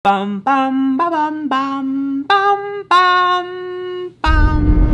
Bum bum ba bum bum bum bum bum.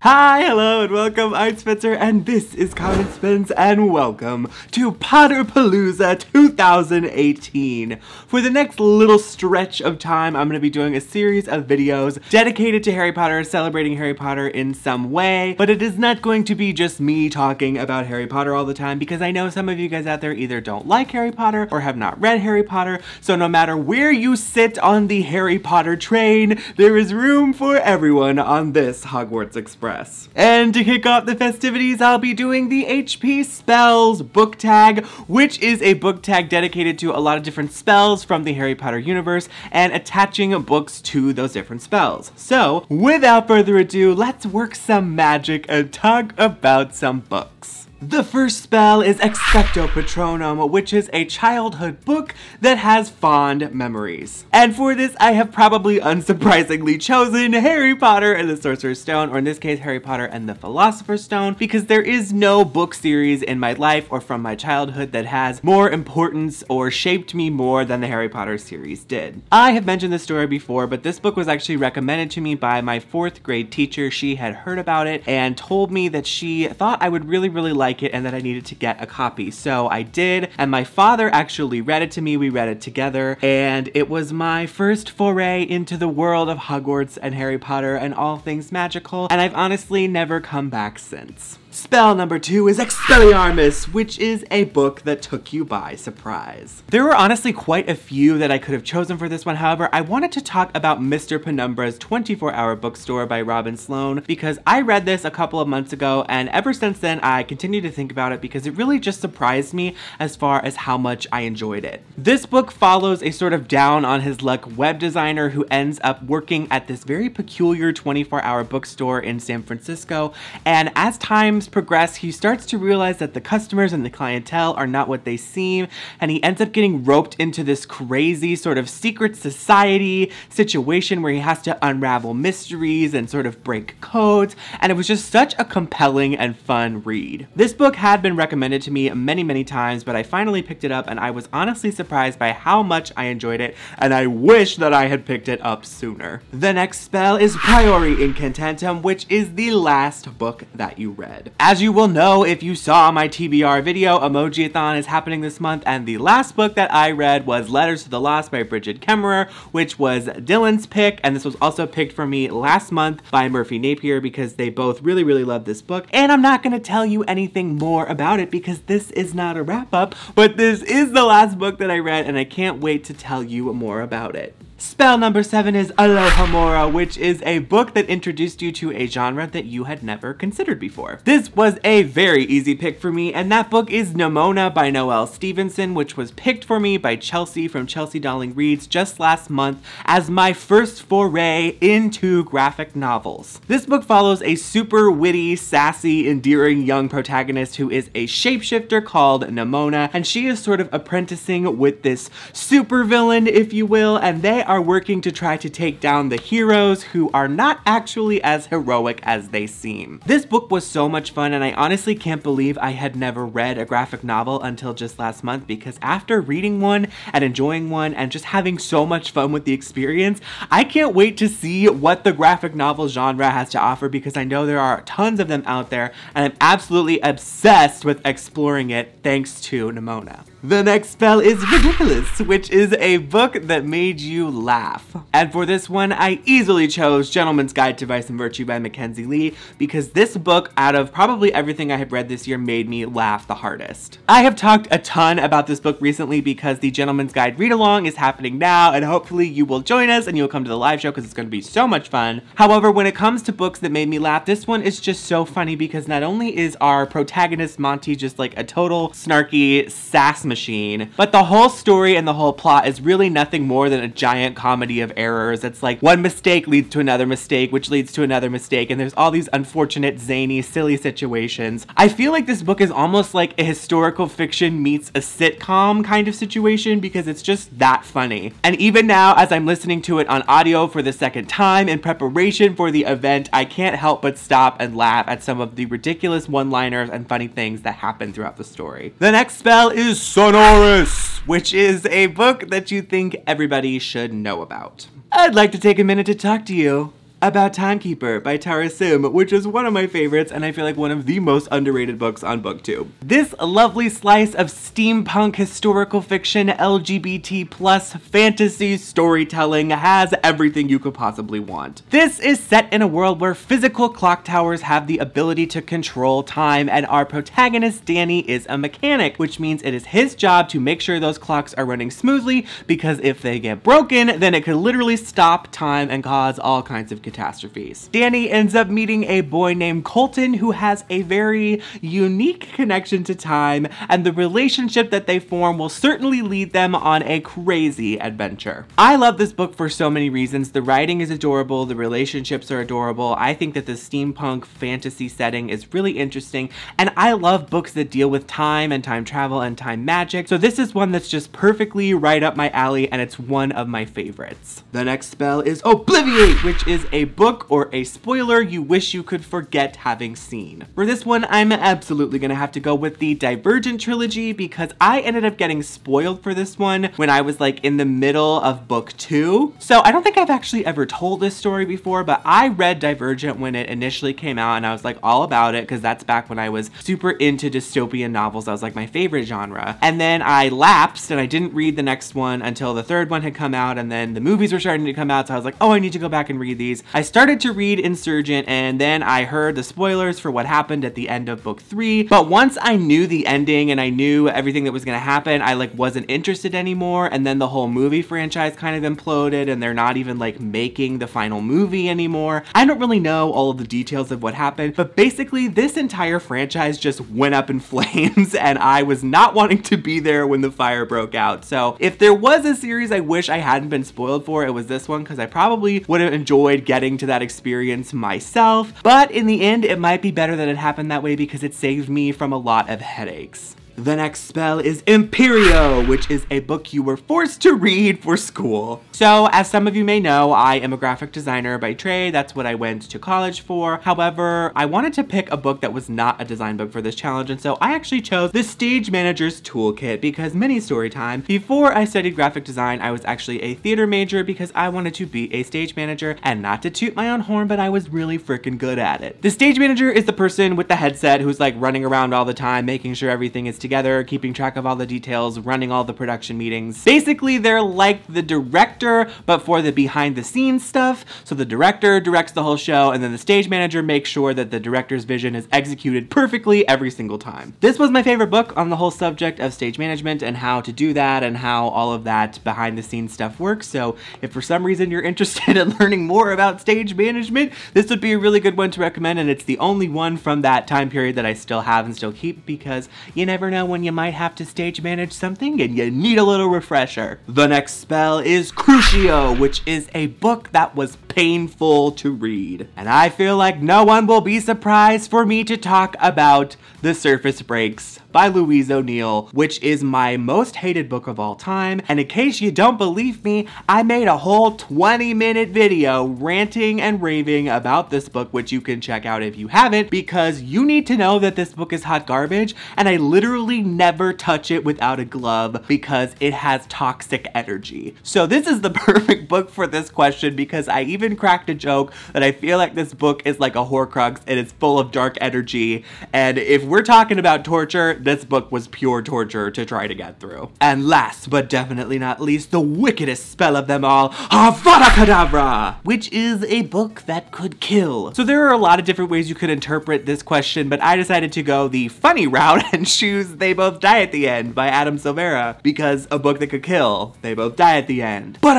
Hi, hello, and welcome. I'm Spencer, and this is Common Spence, and welcome to Potterpalooza 2018. For the next little stretch of time, I'm going to be doing a series of videos dedicated to Harry Potter, celebrating Harry Potter in some way, but it is not going to be just me talking about Harry Potter all the time, because I know some of you guys out there either don't like Harry Potter or have not read Harry Potter, so no matter where you sit on the Harry Potter train, there is room for everyone on this Hogwarts Express. And to kick off the festivities, I'll be doing the HP Spells book tag, which is a book tag dedicated to a lot of different spells from the Harry Potter universe and attaching books to those different spells. So, without further ado, let's work some magic and talk about some books. The first spell is EXPECTO PATRONUM, which is a childhood book that has fond memories. And for this, I have probably unsurprisingly chosen Harry Potter and the Sorcerer's Stone, or in this case, Harry Potter and the Philosopher's Stone, because there is no book series in my life or from my childhood that has more importance or shaped me more than the Harry Potter series did. I have mentioned this story before, but this book was actually recommended to me by my 4th grade teacher. She had heard about it and told me that she thought I would really like it and that I needed to get a copy. So I did, and my father actually read it to me. We read it together, and it was my first foray into the world of Hogwarts and Harry Potter and all things magical, and I've honestly never come back since. Spell number 2 is EXPELLIARMUS, which is a book that took you by surprise. There were honestly quite a few that I could have chosen for this one. However, I wanted to talk about Mr. Penumbra's 24-Hour Bookstore by Robin Sloan, because I read this a couple of months ago, and ever since then I continue to think about it because it really just surprised me as far as how much I enjoyed it. This book follows a sort of down on his luck web designer who ends up working at this very peculiar 24-hour bookstore in San Francisco, and as time progress, he starts to realize that the customers and the clientele are not what they seem, and he ends up getting roped into this crazy sort of secret society situation where he has to unravel mysteries and sort of break codes, and it was just such a compelling and fun read. This book had been recommended to me many times, but I finally picked it up, and I was honestly surprised by how much I enjoyed it, and I wish that I had picked it up sooner. The next spell is PRIORI INCANTATEM, which is the last book that you read. As you will know if you saw my TBR video, Emoji-a-thon is happening this month, and the last book that I read was Letters to the Lost by Bridget Kemmerer, which was Dylan's pick, and this was also picked for me last month by Murphy Napier because they both really loved this book. And I'm not going to tell you anything more about it because this is not a wrap-up, but this is the last book that I read, and I can't wait to tell you more about it. Spell number 7 is ALOHAMORA, which is a book that introduced you to a genre that you had never considered before. This was a very easy pick for me, and that book is Nimona by Noelle Stevenson, which was picked for me by Chelsea from Chelsea Darling Reads just last month as my first foray into graphic novels. This book follows a super witty, sassy, endearing young protagonist who is a shapeshifter called Nimona, and she is sort of apprenticing with this supervillain, if you will, and they are working to try to take down the heroes who are not actually as heroic as they seem. This book was so much fun, and I honestly can't believe I had never read a graphic novel until just last month, because after reading one and enjoying one and just having so much fun with the experience, I can't wait to see what the graphic novel genre has to offer, because I know there are tons of them out there, and I'm absolutely obsessed with exploring it thanks to Nimona. The next spell is RIDDIKULUS, which is a book that made you laugh. And for this one, I easily chose Gentleman's Guide to Vice and Virtue by Mackenzie Lee, because this book, out of probably everything I have read this year, made me laugh the hardest. I have talked a ton about this book recently because the Gentleman's Guide read-along is happening now, and hopefully you will join us and you'll come to the live show because it's going to be so much fun. However, when it comes to books that made me laugh, this one is just so funny because not only is our protagonist Monty just like a total snarky sass machine, but the whole story and the whole plot is really nothing more than a giant giant comedy of errors. It's like one mistake leads to another mistake, which leads to another mistake, and there's all these unfortunate, zany, silly situations. I feel like this book is almost like a historical fiction meets a sitcom kind of situation because it's just that funny. And even now, as I'm listening to it on audio for the second time in preparation for the event, I can't help but stop and laugh at some of the ridiculous one-liners and funny things that happen throughout the story. The next spell is Sonorus, which is a book that you think everybody should know about. I'd like to take a minute to talk to you about Timekeeper by Tara Sim, which is one of my favorites and I feel like one of the most underrated books on BookTube. This lovely slice of steampunk historical fiction LGBT plus fantasy storytelling has everything you could possibly want. This is set in a world where physical clock towers have the ability to control time, and our protagonist Danny is a mechanic, which means it is his job to make sure those clocks are running smoothly, because if they get broken, then it could literally stop time and cause all kinds of catastrophes. Danny ends up meeting a boy named Colton who has a very unique connection to time, and the relationship that they form will certainly lead them on a crazy adventure. I love this book for so many reasons. The writing is adorable, the relationships are adorable, I think that the steampunk fantasy setting is really interesting, and I love books that deal with time and time travel and time magic, so this is one that's just perfectly right up my alley, and it's one of my favorites. The next spell is Obliviate, which is a book or a spoiler you wish you could forget having seen. For this one, I'm absolutely gonna have to go with the Divergent trilogy because I ended up getting spoiled for this one when I was like in the middle of book 2. So I don't think I've actually ever told this story before, but I read Divergent when it initially came out and I was like all about it because that's back when I was super into dystopian novels. That was like my favorite genre. And then I lapsed and I didn't read the next one until the third one had come out, and then the movies were starting to come out, so I was like, oh, I need to go back and read these. I started to read Insurgent and then I heard the spoilers for what happened at the end of book 3, but once I knew the ending and I knew everything that was gonna happen, I like wasn't interested anymore, and then the whole movie franchise kind of imploded and they're not even like making the final movie anymore. I don't really know all of the details of what happened, but basically this entire franchise just went up in flames and I was not wanting to be there when the fire broke out. So if there was a series I wish I hadn't been spoiled for, it was this one, because I probably would have enjoyed getting to that experience myself, but in the end it might be better that it happened that way because it saved me from a lot of headaches. The next spell is IMPERIO, which is a book you were forced to read for school. So, as some of you may know, I am a graphic designer by trade. That's what I went to college for. However, I wanted to pick a book that was not a design book for this challenge, and so I actually chose The Stage Manager's Toolkit because mini story time. Before I studied graphic design, I was actually a theater major because I wanted to be a stage manager, and not to toot my own horn, but I was really freaking good at it. The stage manager is the person with the headset who's like running around all the time, making sure everything is together, keeping track of all the details, running all the production meetings. Basically, they're like the director, but for the behind the scenes stuff. So the director directs the whole show, and then the stage manager makes sure that the director's vision is executed perfectly every single time. This was my favorite book on the whole subject of stage management and how to do that and how all of that behind the scenes stuff works. So if for some reason you're interested in learning more about stage management, this would be a really good one to recommend, and it's the only one from that time period that I still have and still keep because you never know when you might have to stage manage something and you need a little refresher. The next spell is CRUCIO, which is a book that was painful to read. And I feel like no one will be surprised for me to talk about The Surface Breaks by Louise O'Neill, which is my most hated book of all time. And in case you don't believe me, I made a whole 20-minute video ranting and raving about this book, which you can check out if you haven't, because you need to know that this book is hot garbage, and I literally never touch it without a glove because it has toxic energy. So this is the perfect book for this question because I even cracked a joke that I feel like this book is like a Horcrux and it's full of dark energy, and if we're talking about torture, this book was pure torture to try to get through. And last but definitely not least, the wickedest spell of them all, AVADA KEDAVRA, which is a book that could kill. So there are a lot of different ways you could interpret this question, but I decided to go the funny route and choose They Both Die at the End by Adam Silvera, because a book that could kill, they both die at the end. But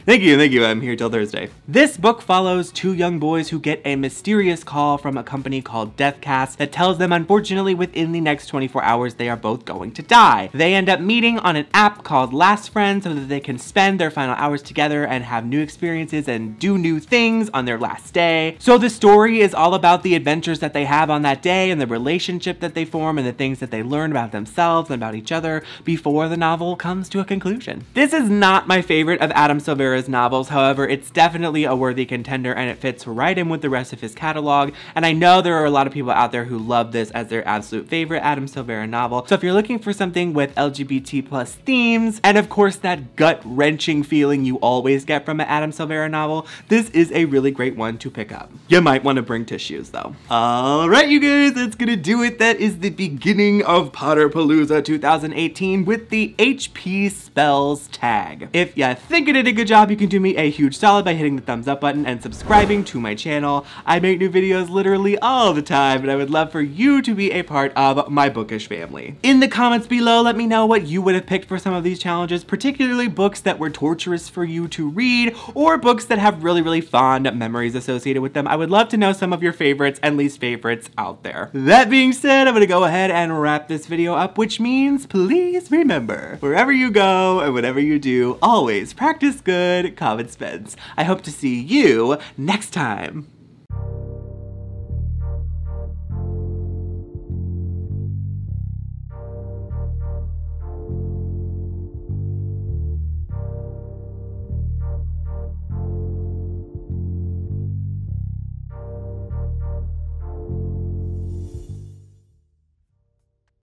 Thank you, I'm here till Thursday. This book follows two young boys who get a mysterious call from a company called Deathcast that tells them unfortunately within the next 24 hours they are both going to die. They end up meeting on an app called Last Friend so that they can spend their final hours together and have new experiences and do new things on their last day. So the story is all about the adventures that they have on that day and the relationship that they form and the things that they learn about themselves and about each other before the novel comes to a conclusion. This is not my favorite of Adam Silvera's novels, however, it's definitely a worthy contender and it fits right in with the rest of his catalog, and I know there are a lot of people out there who love this as their absolute favorite Adam Silvera novel. So if you're looking for something with LGBT+ themes, and of course that gut-wrenching feeling you always get from an Adam Silvera novel, this is a really great one to pick up. You might want to bring tissues though. Alright you guys, that's gonna do it. That is the beginning of Potterpalooza 2018 with the HP Spells tag. If you think I did a good job, you can do me a huge solid by hitting the thumbs up button and subscribing to my channel. I make new videos literally all the time, and I would love for you to be a part of my bookish family. In the comments below, let me know what you would have picked for some of these challenges, particularly books that were torturous for you to read, or books that have really fond memories associated with them. I would love to know some of your favorites and least favorites out there. That being said, I'm gonna go ahead and wrap this video up, which means please remember, wherever you go and whatever you do, always practice good, common Spence. I hope to see you next time.